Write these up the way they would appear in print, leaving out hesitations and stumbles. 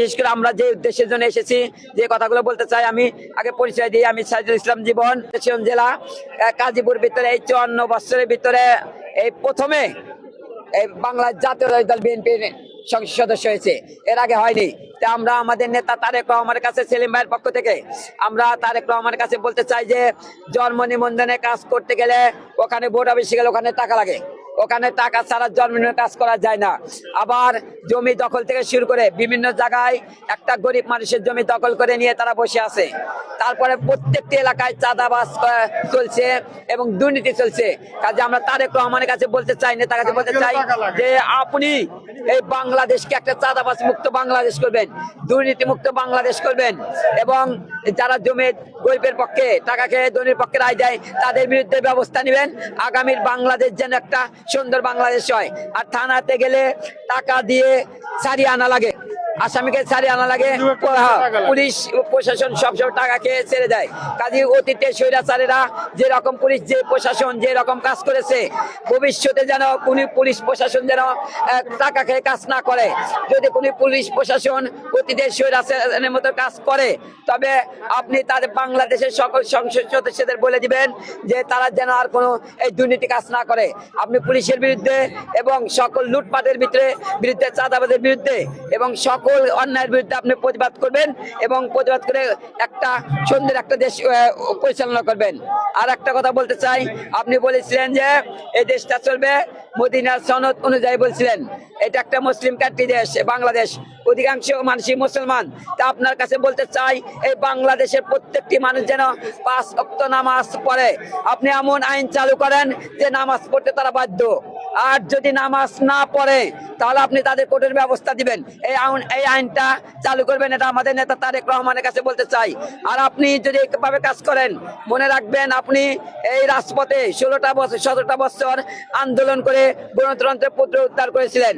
বিশেষ করে আমরা যে উদ্দেশ্যের জন্য এসেছি, যে কথাগুলো বলতে চাই, আমি আগে পরিচয় দিই। আমি সাইদুল ইসলাম জীবন, জেলা কাজীপুর ভিতরে এই 54 বছরের ভিতরে এই প্রথমে এই বাংলা জাতীয় দল বিএনপির সংসদ সদস্য হয়েছে, এর আগে হয়নি। তা আমরা আমাদের নেতা তারেক রহমানের কাছে, সেলিম ভাইয়ের পক্ষ থেকে আমরা তারেক রহমানের কাছে বলতে চাই যে জন্ম নিবন্ধনে কাজ করতে গেলে ওখানে ভোট অফিসে গেলে ওখানে টাকা লাগে, ওখানে টাকা ছাড়া জন্ম নিবন্ধনের কাজ করা যায় না। আবার জমি দখল থেকে শুরু করে বিভিন্ন জায়গায় একটা গরিব মানুষের জমি দখল করে নিয়ে তারা বসে আছে। তারপরে প্রত্যেকটি এলাকায় চাঁদাবাজ চলছে এবং দুর্নীতি চলছে। কাজে আমরা তারেক রহমানের কাছে বলতে চাই, নেতার কাছে বলতে চাই যে আপনি এই বাংলাদেশকে একটা চাঁদাবাজ মুক্ত বাংলাদেশ করবেন, দুর্নীতি মুক্ত বাংলাদেশ করবেন, এবং যারা জমি গরিবের পক্ষে টাকা খেয়ে ধনীর পক্ষে রায় দেয় তাদের বিরুদ্ধে ব্যবস্থা নেবেন। আগামীর বাংলাদেশ যেন একটা সুন্দর বাংলাদেশ হয়। আর থানাতে গেলে টাকা দিয়ে ছাড়িয়ে আনা লাগে, আসামিকে ছাড়িয়ে আনা লাগে, পুলিশ প্রশাসন সবসময় টাকা খেয়ে ছেড়ে দেয়। কাজে অতীতে স্বৈরাচারেরা যেরকম পুলিশ যে প্রশাসন যে রকম কাজ করেছে, ভবিষ্যতে যেন কোনো পুলিশ প্রশাসন যেন টাকা খেয়ে কাজ না করে। যদি কোনো পুলিশ প্রশাসন অতীতে স্বৈরাচারের মতো কাজ করে, তবে আপনি তাদের বাংলাদেশের সকল সংসদ সদস্যদের বলে দিবেন যে তারা যেন আর কোনো এই দুর্নীতি কাজ না করে। আপনি পুলিশের বিরুদ্ধে এবং সকল লুটপাটের বিরুদ্ধে চাঁদাবাজের বিরুদ্ধে এবং সকল অন্যায়ের বিরুদ্ধে আপনি প্রতিবাদ করবেন এবং প্রতিবাদ করে একটা সুন্দর একটা দেশ পরিচালনা করবেন। আর একটা কথা বলতে চাই, আপনি বলেছিলেন যে এই দেশটা চলবে মদিনার সনদ অনুযায়ী, বলছিলেন এটা একটা মুসলিম কান্ট্রি দেশ বাংলাদেশ, অধিকাংশ মানুষই মুসলমান। তা আপনার কাছে বলতে চাই এই বাংলাদেশের প্রত্যেকটি মানুষ যেন 5 ওয়াক্ত নামাজ পড়ে। আপনি এমন আইন চালু করেন যে নামাজ পড়তে তারা বাধ্য, আর যদি নামাজ না পড়ে তাহলে আপনি তাদের কঠোর ব্যবস্থা দিবেন। এই আইনটা চালু করবেন, এটা আমাদের নেতা তারেক রহমানের কাছে বলতে চাই। আর আপনি যদি এইভাবে কাজ করেন, মনে রাখবেন আপনি এই রাজপথে 17টা বছর আন্দোলন করে গণতন্ত্রের পুনরুদ্ধার করেছিলেন।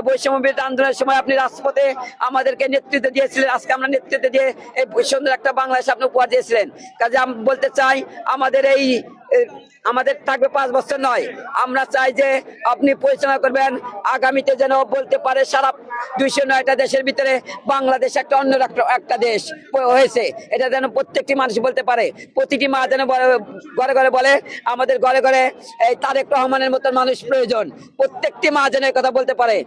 বৈষম্য বিরোধী আন্দোলনের সময় আপনি রাজপথে আমাদেরকে নেতৃত্ব দিয়েছিলেন। আজকে আমরা নেতৃত্ব দিয়ে এই সুন্দর একটা বাংলাদেশ আপনি উপহার দিয়েছিলেন। কাজে আমি বলতে চাই আমাদের থাকবে 5 বছর নয়, আমরা চাই যে আপনি পরিচালনা করবেন। আগামীতে যেন বলতে পারে সারা 209টা দেশের ভিতরে বাংলাদেশ একটা অন্য একটা দেশ হয়েছে, এটা যেন প্রত্যেকটি মানুষ বলতে পারে। প্রতিটি মা যেন ঘরে ঘরে বলে আমাদের ঘরে ঘরে এই তারেক রহমানের মতন মানুষ প্রয়োজন। প্রত্যেকটি মা যেন এই কথা বলতে পারে।